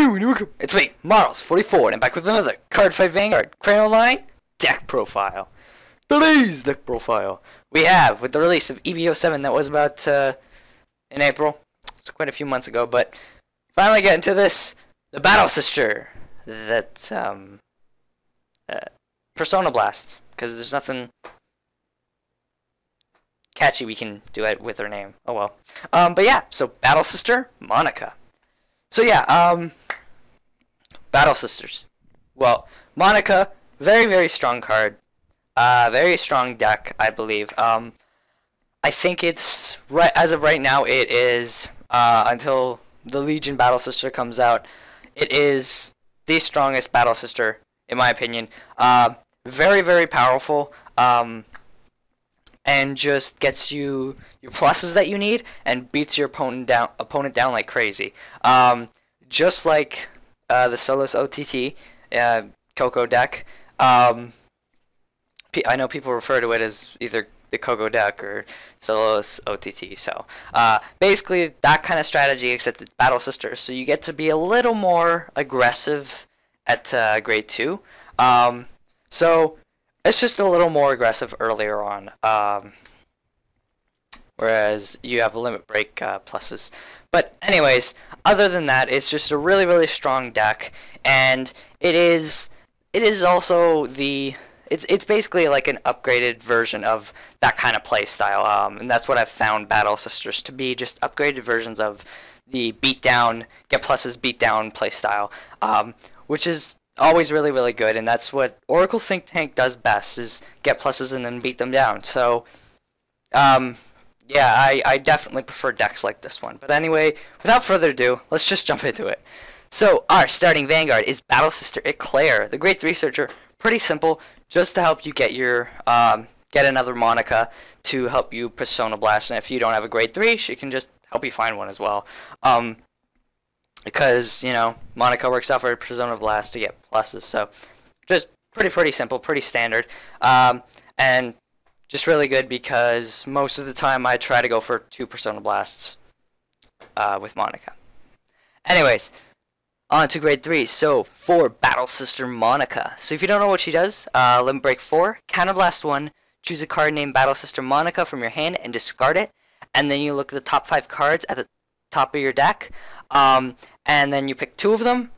It's me, Models44, and I'm back with another Cardfight Vanguard Crane Online deck profile. Today's deck profile we have with the release of EBO7 that was about in April. It's quite a few months ago, but finally getting to this, the Battle Sister that Persona Blast, because there's nothing catchy we can do it with her name. Oh well. But yeah, so Battle Sister Monaka. So yeah, Battle Sisters. Well, Monaka, very, very strong card. Very strong deck, I believe. I think it's, right as of right now, it is, until the Legion Battle Sister comes out, it is the strongest Battle Sister, in my opinion. Very, very powerful, and just gets you your pluses that you need, and beats your opponent down like crazy. Just like the Solos OTT Coco deck. I know people refer to it as either the Coco deck or Solos OTT. So basically that kind of strategy, except it's Battle Sisters. So you get to be a little more aggressive at grade 2. So it's just a little more aggressive earlier on. Whereas you have limit break pluses. But anyways, other than that, it's just a really, really strong deck, and it is also it's basically like an upgraded version of that kind of play style, and that's what I've found Battle Sisters to be, just upgraded versions of the beat down, get pluses, beat down play style, which is always really, really good, and that's what Oracle Think Tank does best, is get pluses and then beat them down. So yeah, I definitely prefer decks like this one. But anyway, without further ado, let's just jump into it. So our starting Vanguard is Battle Sister Eclair, the Grade 3 Searcher. Pretty simple, just to help you get your get another Monaka to help you Persona Blast. And if you don't have a Grade 3, she can just help you find one as well. Because, you know, Monaka works out for Persona Blast to get pluses. So just pretty simple, pretty standard. And just really good because most of the time I try to go for 2 Persona Blasts with Monaka. Anyways, on to grade 3. So for Battle Sister Monaka. So if you don't know what she does, limit break 4, Counterblast 1, choose a card named Battle Sister Monaka from your hand and discard it. And then you look at the top 5 cards at the top of your deck. And then you pick 2 of them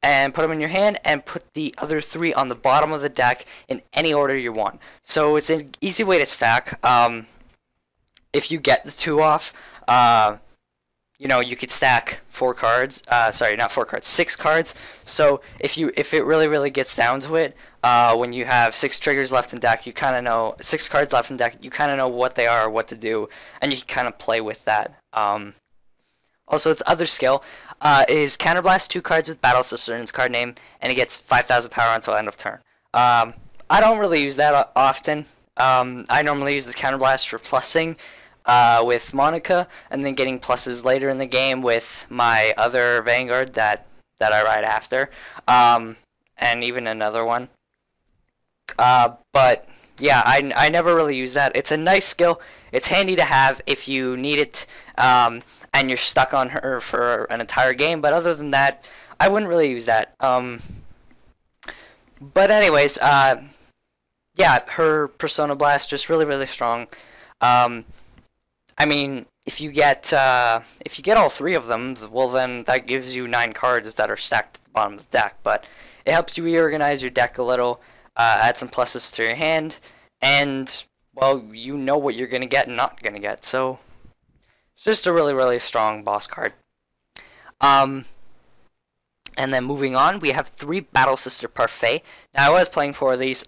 and put them in your hand, and put the other 3 on the bottom of the deck in any order you want. So it's an easy way to stack. If you get the 2 off, you know, you could stack 4 cards. Sorry, not 4 cards, 6 cards. So if it really gets down to it, when you have 6 triggers left in deck, you kind of know 6 cards left in deck. You kind of know what they are, what to do, and you can kind of play with that. Also, its other skill is Counterblast 2 cards with Battle Sister in its card name, and it gets 5,000 power until end of turn. I don't really use that often. I normally use the Counterblast for plussing with Monaka, and then getting pluses later in the game with my other Vanguard that I ride after, and even another one. But yeah, I never really use that. It's a nice skill. It's handy to have if you need it, and you're stuck on her for an entire game. But other than that, I wouldn't really use that. But anyways, yeah, her Persona Blast just really strong. I mean, if you get all 3 of them, well then that gives you 9 cards that are stacked at the bottom of the deck. But it helps you reorganize your deck a little, add some pluses to your hand, and well, you know what you're gonna get and not gonna get. So it's just a really strong boss card. And then moving on, we have 3 Battle Sister Parfait. Now I was playing 4 of these.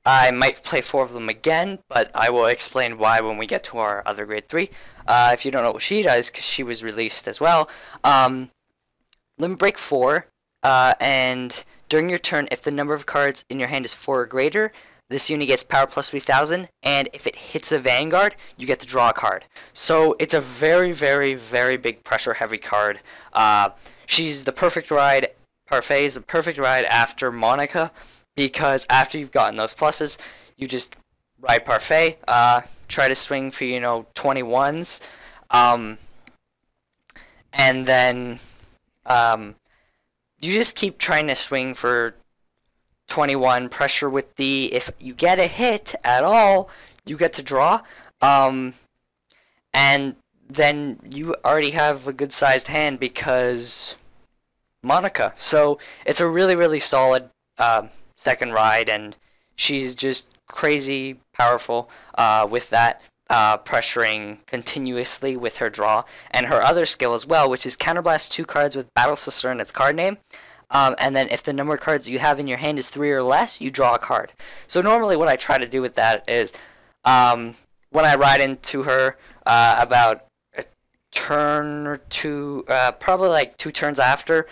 I might play 4 of them again, but I will explain why when we get to our other grade 3. If you don't know what she does, because she was released as well. Limit break 4, and during your turn, if the number of cards in your hand is 4 or greater, this unit gets power plus 3,000, and if it hits a Vanguard, you get to draw a card. So it's a very big pressure-heavy card. She's the perfect ride. Parfait is the perfect ride after Monaka, because after you've gotten those pluses, you just ride Parfait, try to swing for, you know, 21s, and then You just keep trying to swing for 21 pressure with the, if you get a hit at all, you get to draw. And then you already have a good sized hand because Monaka. So it's a really, really solid second ride, and she's just crazy powerful with that. Pressuring continuously with her draw, and her other skill as well, which is Counterblast 2 cards with Battle Sister in its card name. And then if the number of cards you have in your hand is 3 or less, you draw a card. So normally what I try to do with that is when I ride into her about a turn or two, probably like 2 turns after,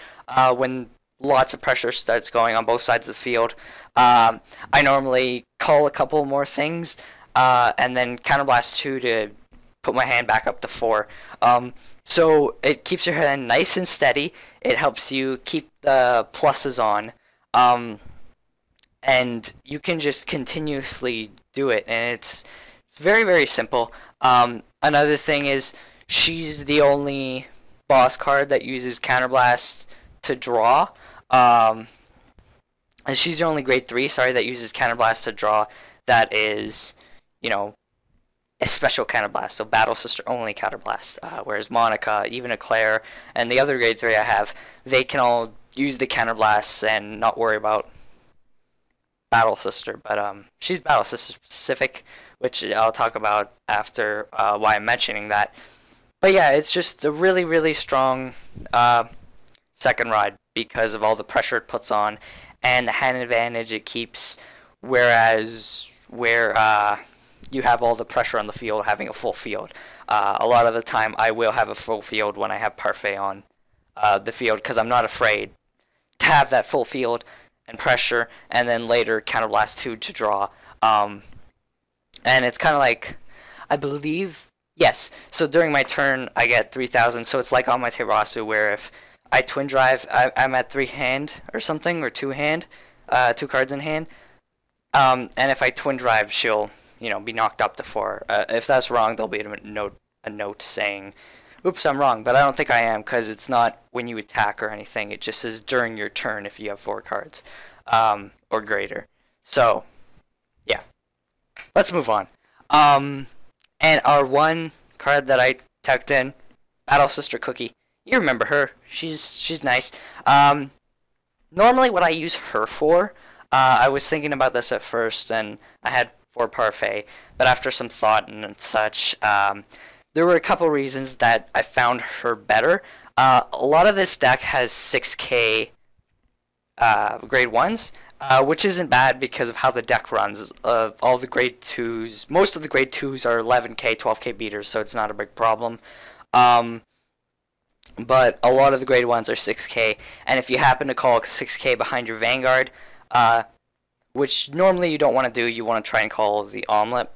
when lots of pressure starts going on both sides of the field, I normally call a couple more things, and then Counterblast 2 to put my hand back up to 4. So it keeps your hand nice and steady. It helps you keep the pluses on. And you can just continuously do it. And it's very, very simple. Another thing is she's the only boss card that uses Counterblast to draw. And she's the only grade 3, that uses Counterblast to draw that is, a special Counterblast, so Battle Sister only Counterblast, whereas Monaka, even Eclair, and the other grade 3 I have, they can all use the Counterblasts and not worry about Battle Sister, but she's Battle Sister specific, which I'll talk about after why I'm mentioning that. But yeah, it's just a really, really strong second ride because of all the pressure it puts on and the hand advantage it keeps, whereas where you have all the pressure on the field having a full field. A lot of the time I will have a full field when I have Parfait on the field because I'm not afraid to have that full field and pressure, and then later Counterblast 2 to draw. And it's kind of like, I believe, yes, so during my turn I get 3,000, so it's like on my Terasu where if I twin drive, I'm at 3 hand or something, or 2 hand, 2 cards in hand, and if I twin drive, she'll be knocked up to 4. If that's wrong, there'll be a note saying, oops, I'm wrong, but I don't think I am, because it's not when you attack or anything. It just says during your turn if you have 4 cards or greater. So, yeah. Let's move on. And our one card that I tucked in, Battle Sister Cookie. You remember her. She's nice. Normally what I use her for, I was thinking about this at first, and I had for Parfait, but after some thought and such, there were a couple reasons that I found her better. A lot of this deck has 6k grade 1s, which isn't bad because of how the deck runs. All the grade 2s, most of the grade 2s are 11k, 12k beaters, so it's not a big problem. But a lot of the grade 1s are 6k, and if you happen to call 6k behind your Vanguard, which normally you don't want to do, you want to try and call the Omelet.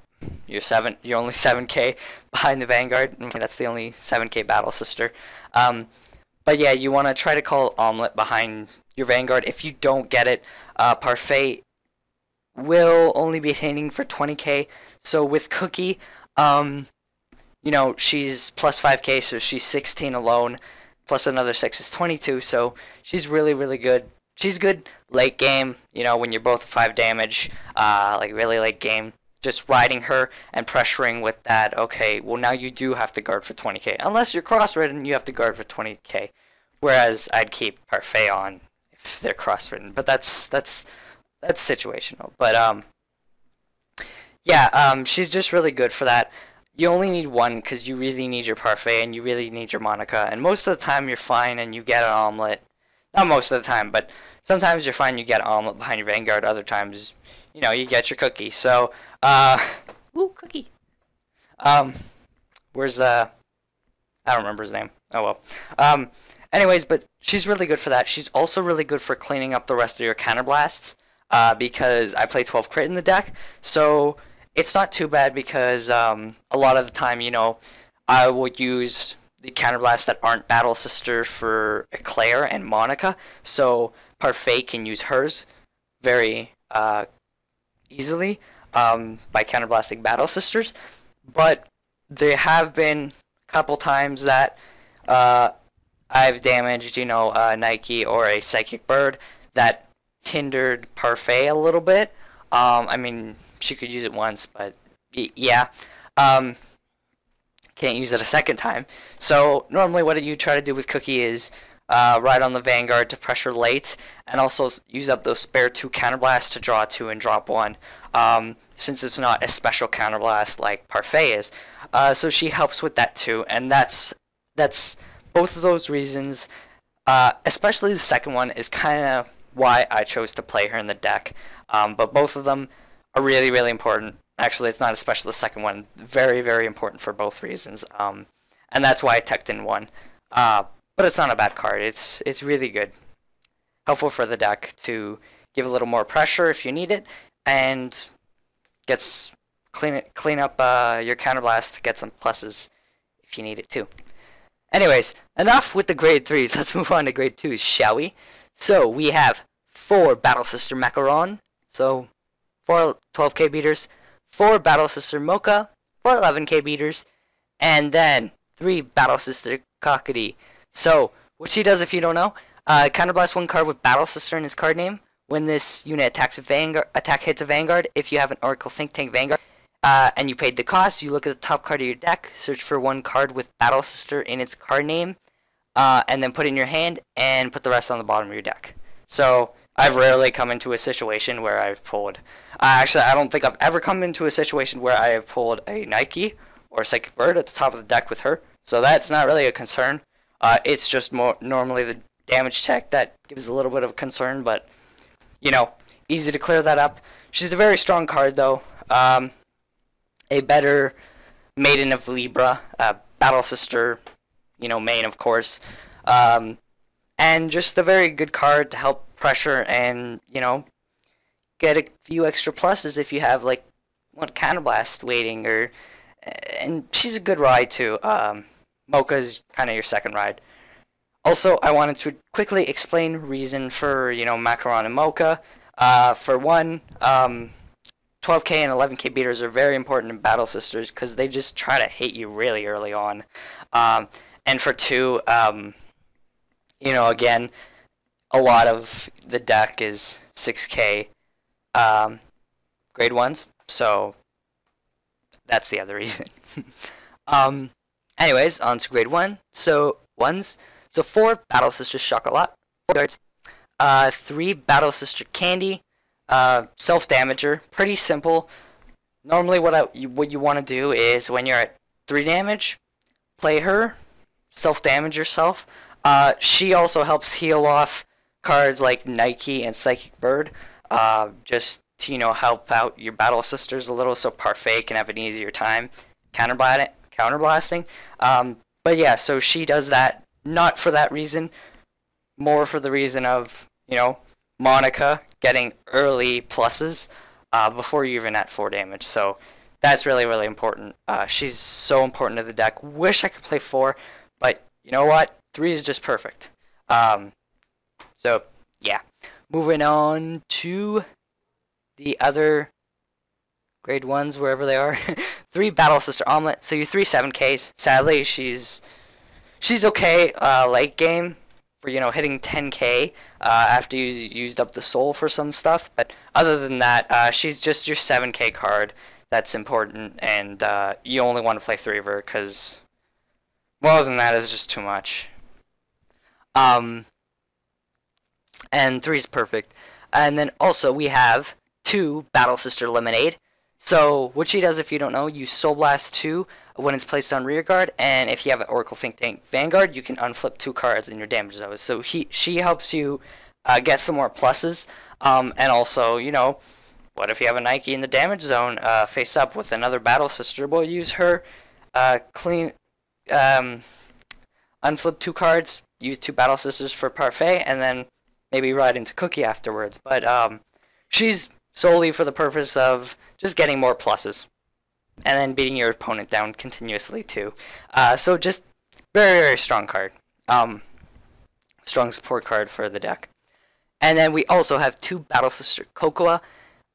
You're only 7k behind the Vanguard. That's the only 7k Battle Sister. But yeah, you want to try to call Omelet behind your Vanguard. If you don't get it, Parfait will only be hitting for 20k. So with Cookie, she's plus 5k, so she's 16 alone, plus another 6 is 22, so she's really, really good. She's good late game, when you're both 5 damage, like really late game. Just riding her and pressuring with that, okay, well now you do have to guard for 20k. Unless you're cross-ridden, you have to guard for 20k. Whereas I'd keep Parfait on if they're cross-ridden. But that's situational. But, she's just really good for that. You only need one because you really need your Parfait and you really need your Monaka. And most of the time you're fine and you get an Omelet. Not most of the time, but sometimes you're fine, you get an Omelet behind your Vanguard. Other times, you get your Cookie. So, ooh, Cookie. Where's, I don't remember his name. Oh, well. Anyways, but she's really good for that. She's also really good for cleaning up the rest of your Counterblasts, because I play 12 crit in the deck. So, it's not too bad because, a lot of the time, I would use the Counterblasts that aren't Battle Sister for Eclair and Monaka, so Parfait can use hers very easily by counterblasting Battle Sisters. But there have been a couple times that I've damaged, Nike or a Psychic Bird that hindered Parfait a little bit. I mean, she could use it once, but yeah. Um, can't use it a second time. So normally what you try to do with Cookie is ride on the Vanguard to pressure late, and also use up those spare 2 Counterblasts to draw 2 and drop 1. Since it's not a special Counterblast like Parfait is. So she helps with that too, and that's both of those reasons, especially the second one, is kind of why I chose to play her in the deck. But both of them are really, really important. Actually, it's not especially the second one. Very, very important for both reasons. And that's why I teched in one. But it's not a bad card. It's really good. Helpful for the deck to give a little more pressure if you need it, and clean up your Counterblast to get some pluses if you need it too. Anyways, enough with the grade 3s. Let's move on to grade 2s, shall we? So we have 4 Battle Sister Macaron, so 4 12k beaters, 4 Battle Sister Mocha, 4 11k beaters, and then 3 Battle Sister Cocotte. So what she does, if you don't know, Counterblast 1 card with Battle Sister in its card name. When this unit hits a Vanguard, if you have an Oracle Think Tank Vanguard, and you paid the cost, you look at the top card of your deck, search for 1 card with Battle Sister in its card name, and then put it in your hand, and put the rest on the bottom of your deck. So I've rarely come into a situation where I've pulled... actually, I don't think I've ever come into a situation where I have pulled a Nike or a Psychic Bird at the top of the deck with her. So that's not really a concern. It's just more normally the damage check that gives a little bit of concern, but... easy to clear that up. She's a very strong card, though. A better Maiden of Libra, Battle Sister, main, of course. And just a very good card to help pressure and, get a few extra pluses if you have, like, one Counterblast waiting, and she's a good ride, too. Mocha's kind of your second ride. Also, I wanted to quickly explain reason for, Macaron and Mocha. For one, 12k and 11k beaters are very important in Battle Sisters because they just try to hit you really early on. And for 2, again, a lot of the deck is 6k grade 1s, so that's the other reason. Anyways, on to grade 1. So, 1s. So 4 Battle Sister Chocolat, 3 Battle Sister Candy, self-damager, pretty simple. Normally what you want to do is when you're at 3 damage, play her, self-damage yourself. She also helps heal off cards like Nike and Psychic Bird, just to, help out your Battle Sisters a little so Parfait can have an easier time counterblasting. But yeah, so she does that. Not for that reason, more for the reason of, Monaka getting early pluses before you're even at 4 damage. So that's really, really important. She's so important to the deck. Wish I could play 4, but you know what? 3 is just perfect. So, yeah. Moving on to the other grade 1s, wherever they are. 3 Battle Sister Omelet. So your 3 7Ks. Sadly, she's okay late game for, hitting 10k after you used up the soul for some stuff. But other than that, she's just your 7k card that's important, and you only want to play 3 of her because more than that is just too much. And 3 is perfect. And then also we have 2 Battle Sister Lemonade. So what she does, if you don't know, you Soul Blast 2 when it's placed on rear guard, and if you have an Oracle Think Tank Vanguard, you can unflip 2 cards in your damage zone. So she helps you get some more pluses, and also, what if you have a Nike in the damage zone face up with another Battle Sister? We'll use her, unflip 2 cards, use 2 Battle Sisters for Parfait, and then maybe ride into Cookie afterwards. But she's solely for the purpose of just getting more pluses, and then beating your opponent down continuously too. So just very, very strong card. Strong support card for the deck. And then we also have 2 Battle Sister Cocotte.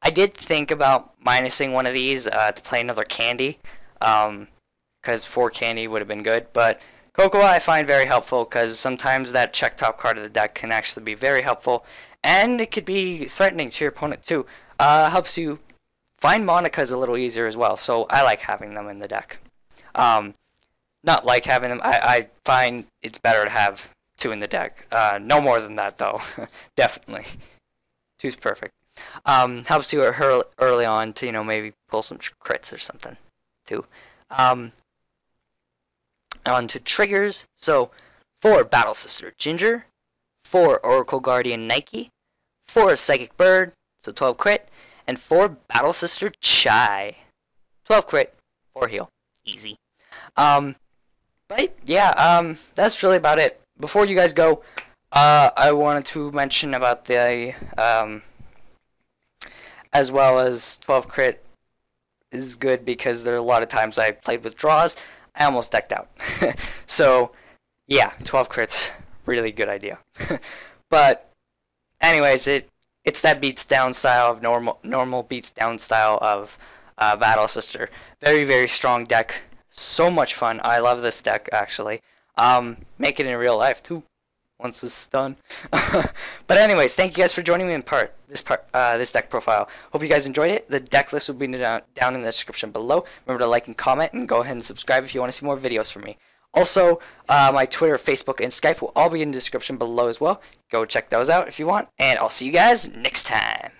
I did think about minusing one of these to play another Candy, because 4 Candy would have been good, but Chocolat I find very helpful because sometimes that check top card of the deck can actually be very helpful, and it could be threatening to your opponent too. Helps you find Monakas a little easier as well, so I like having them in the deck. Not like having them, I find it's better to have 2 in the deck. No more than that though, definitely. 2's perfect. Helps you early on to, maybe pull some crits or something too. On to triggers. So 4 Battle Sister Ginger, 4 Oracle Guardian Nike, 4 Psychic Bird, so 12 crit, and 4 Battle Sister Chai. 12 crit, 4 heal. Easy. But yeah, that's really about it. Before you guys go, I wanted to mention about the, as well as 12 crit is good because there are a lot of times I played with draws, I almost decked out. So, yeah, 12 crits, really good idea. But, anyways, it's that beats down style of normal beats down style of Battle Sister. Very, very strong deck. So much fun. I love this deck, actually. Make it in real life, too, once this is done. But anyways, thank you guys for joining me in this deck profile. Hope you guys enjoyed it. The deck list will be down in the description below. Remember to like and comment, and go ahead and subscribe if you want to see more videos from me. Also, my Twitter, Facebook, and Skype will all be in the description below as well. Go check those out if you want, and I'll see you guys next time.